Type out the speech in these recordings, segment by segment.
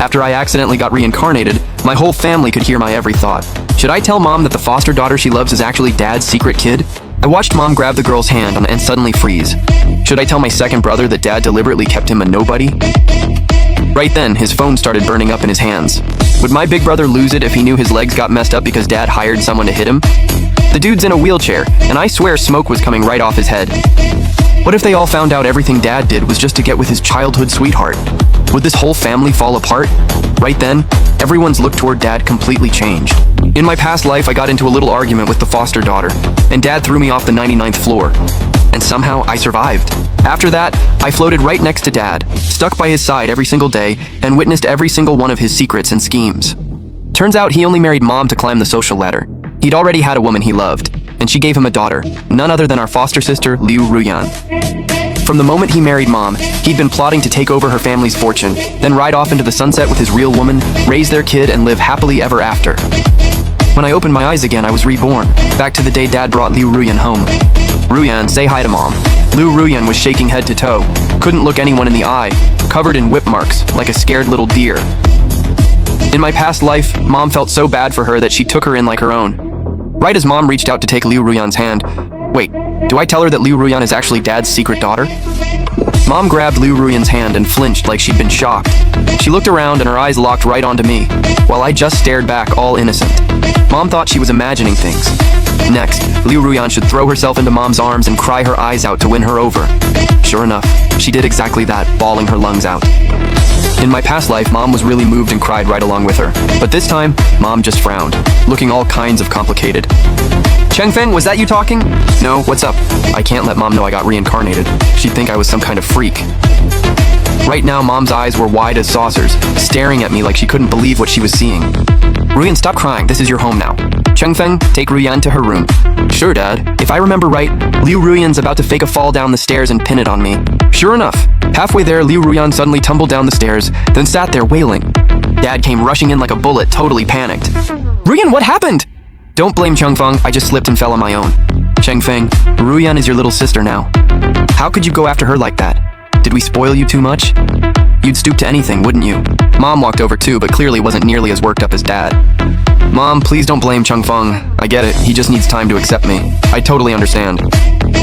After I accidentally got reincarnated, my whole family could hear my every thought. Should I tell Mom that the foster daughter she loves is actually Dad's secret kid? I watched Mom grab the girl's hand and suddenly freeze. Should I tell my second brother that Dad deliberately kept him a nobody? Right then, his phone started burning up in his hands. Would my big brother lose it if he knew his legs got messed up because Dad hired someone to hit him? The dude's in a wheelchair, and I swear smoke was coming right off his head. What if they all found out everything Dad did was just to get with his childhood sweetheart? Would this whole family fall apart? Right then, everyone's look toward Dad completely changed. In my past life, I got into a little argument with the foster daughter, and Dad threw me off the 99th floor. And somehow, I survived. After that, I floated right next to Dad, stuck by his side every single day, and witnessed every single one of his secrets and schemes. Turns out he only married Mom to climb the social ladder. He'd already had a woman he loved, and she gave him a daughter, none other than our foster sister, Liu Ruyan. From the moment he married Mom, he'd been plotting to take over her family's fortune, then ride off into the sunset with his real woman, raise their kid, and live happily ever after. When I opened my eyes again, I was reborn, back to the day Dad brought Liu Ruyan home. Ruyan, say hi to Mom. Liu Ruyan was shaking head to toe, couldn't look anyone in the eye, covered in whip marks, like a scared little deer. In my past life, Mom felt so bad for her that she took her in like her own. Right as Mom reached out to take Liu Ruyan's hand, wait, do I tell her that Liu Ruyan is actually Dad's secret daughter? Mom grabbed Liu Ruyan's hand and flinched like she'd been shocked. She looked around and her eyes locked right onto me, while I just stared back all innocent. Mom thought she was imagining things. Next, Liu Ruyan should throw herself into Mom's arms and cry her eyes out to win her over. Sure enough, she did exactly that, bawling her lungs out. In my past life, Mom was really moved and cried right along with her. But this time, Mom just frowned, looking all kinds of complicated. Chengfeng, was that you talking? No, what's up? I can't let Mom know I got reincarnated. She'd think I was some kind of freak. Right now, Mom's eyes were wide as saucers, staring at me like she couldn't believe what she was seeing. Ruyan, stop crying. This is your home now. Chengfeng, take Ruyan to her room. Sure, Dad. If I remember right, Liu Ruyan's about to fake a fall down the stairs and pin it on me. Sure enough, halfway there, Liu Ruyan suddenly tumbled down the stairs, then sat there wailing. Dad came rushing in like a bullet, totally panicked. Ruyan, what happened? Don't blame Chengfeng, I just slipped and fell on my own. Chengfeng, Ruyan is your little sister now. How could you go after her like that? Did we spoil you too much? You'd stoop to anything, wouldn't you? Mom walked over too, but clearly wasn't nearly as worked up as Dad. Mom, please don't blame Chengfeng. I get it, he just needs time to accept me. I totally understand.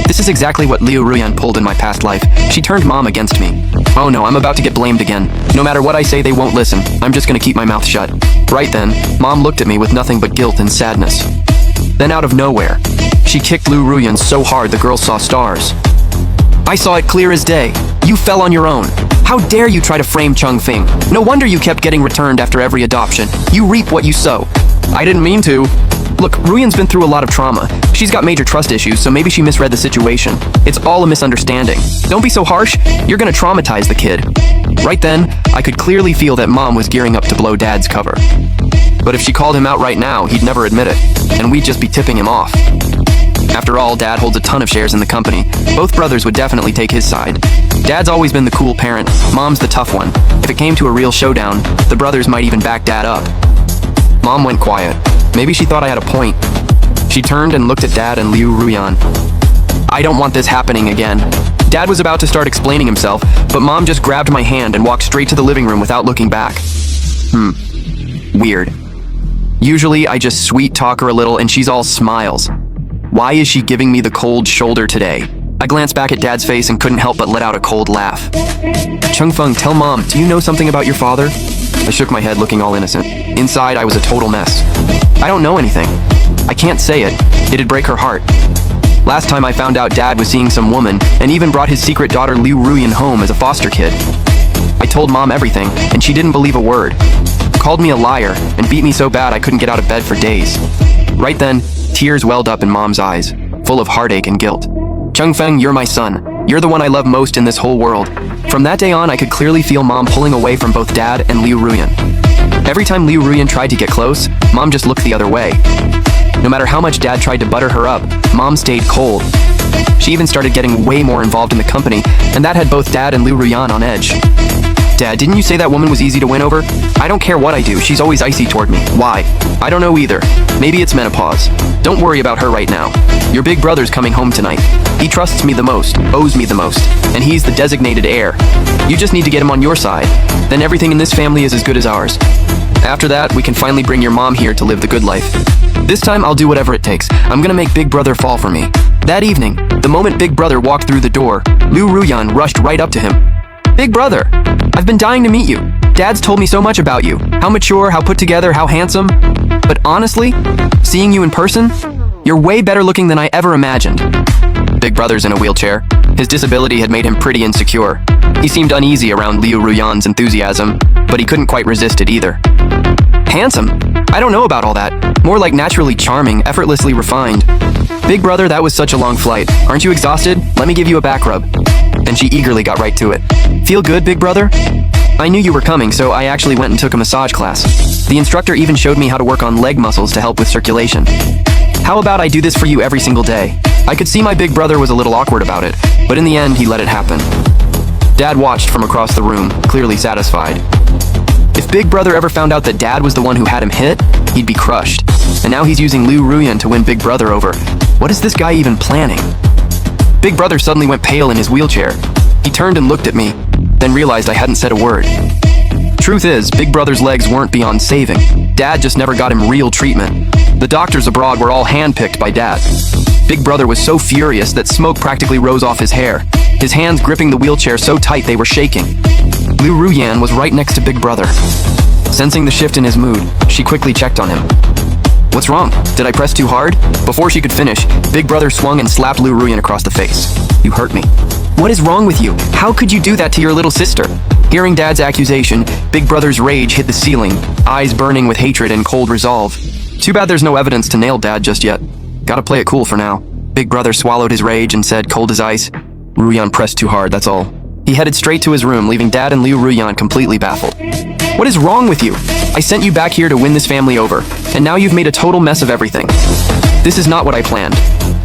This is exactly what Liu Ruyan pulled in my past life. She turned Mom against me. Oh no, I'm about to get blamed again. No matter what I say, they won't listen. I'm just gonna keep my mouth shut. Right then, Mom looked at me with nothing but guilt and sadness. Then out of nowhere, she kicked Liu Ruyan so hard the girl saw stars. I saw it clear as day. You fell on your own. How dare you try to frame Chengfeng? No wonder you kept getting returned after every adoption. You reap what you sow. I didn't mean to. Look, Ruyan's been through a lot of trauma. She's got major trust issues, so maybe she misread the situation. It's all a misunderstanding. Don't be so harsh. You're gonna traumatize the kid. Right then, I could clearly feel that Mom was gearing up to blow Dad's cover. But if she called him out right now, he'd never admit it, and we'd just be tipping him off. After all, Dad holds a ton of shares in the company. Both brothers would definitely take his side. Dad's always been the cool parent, Mom's the tough one. If it came to a real showdown, the brothers might even back Dad up. Mom went quiet. Maybe she thought I had a point. She turned and looked at Dad and Liu Ruyan. I don't want this happening again. Dad was about to start explaining himself, but Mom just grabbed my hand and walked straight to the living room without looking back. Weird. Usually I just sweet talk her a little and she's all smiles. Why is she giving me the cold shoulder today? I glanced back at Dad's face and couldn't help but let out a cold laugh. Chengfeng, tell Mom, do you know something about your father? I shook my head looking all innocent. Inside, I was a total mess. I don't know anything. I can't say it. It'd break her heart. Last time I found out Dad was seeing some woman and even brought his secret daughter Liu Ruyan home as a foster kid. I told Mom everything, and she didn't believe a word. Called me a liar and beat me so bad I couldn't get out of bed for days. Right then, tears welled up in Mom's eyes, full of heartache and guilt. Chengfeng, you're my son. You're the one I love most in this whole world. From that day on, I could clearly feel Mom pulling away from both Dad and Liu Ruyan. Every time Liu Ruyan tried to get close, Mom just looked the other way. No matter how much Dad tried to butter her up, Mom stayed cold. She even started getting way more involved in the company, and that had both Dad and Liu Ruyan on edge. Dad, didn't you say that woman was easy to win over? I don't care what I do, she's always icy toward me. Why? I don't know either. Maybe it's menopause. Don't worry about her right now. Your big brother's coming home tonight. He trusts me the most, owes me the most, and he's the designated heir. You just need to get him on your side. Then everything in this family is as good as ours. After that, we can finally bring your mom here to live the good life. This time, I'll do whatever it takes. I'm gonna make Big Brother fall for me. That evening, the moment Big Brother walked through the door, Liu Ruyan rushed right up to him. Big Brother, I've been dying to meet you. Dad's told me so much about you. How mature, how put together, how handsome. But honestly, seeing you in person, you're way better looking than I ever imagined. Big Brother's in a wheelchair. His disability had made him pretty insecure. He seemed uneasy around Liu Ruyan's enthusiasm, but he couldn't quite resist it either. Handsome? I don't know about all that. More like naturally charming, effortlessly refined. Big Brother, that was such a long flight. Aren't you exhausted? Let me give you a back rub. And she eagerly got right to it. Feel good, Big Brother? I knew you were coming, so I actually went and took a massage class. The instructor even showed me how to work on leg muscles to help with circulation. How about I do this for you every single day? I could see my big brother was a little awkward about it, but in the end, he let it happen. Dad watched from across the room, clearly satisfied. If Big Brother ever found out that Dad was the one who had him hit, he'd be crushed. And now he's using Liu Ruyan to win Big Brother over. What is this guy even planning? Big Brother suddenly went pale in his wheelchair. He turned and looked at me, then realized I hadn't said a word. Truth is, Big Brother's legs weren't beyond saving. Dad just never got him real treatment. The doctors abroad were all handpicked by Dad. Big Brother was so furious that smoke practically rose off his hair, his hands gripping the wheelchair so tight they were shaking. Liu Ruyan was right next to Big Brother. Sensing the shift in his mood, she quickly checked on him. What's wrong? Did I press too hard? Before she could finish, Big Brother swung and slapped Liu Ruyan across the face. You hurt me. What is wrong with you? How could you do that to your little sister? Hearing Dad's accusation, Big Brother's rage hit the ceiling, eyes burning with hatred and cold resolve. Too bad there's no evidence to nail Dad just yet. Gotta play it cool for now. Big Brother swallowed his rage and said, cold as ice, Ruyan pressed too hard, that's all. He headed straight to his room, leaving Dad and Liu Ruyan completely baffled. What is wrong with you? I sent you back here to win this family over, and now you've made a total mess of everything. This is not what I planned.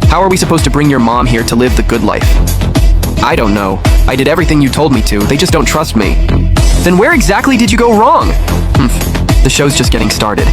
How are we supposed to bring your mom here to live the good life? I don't know. I did everything you told me to, they just don't trust me. Then where exactly did you go wrong? The show's just getting started.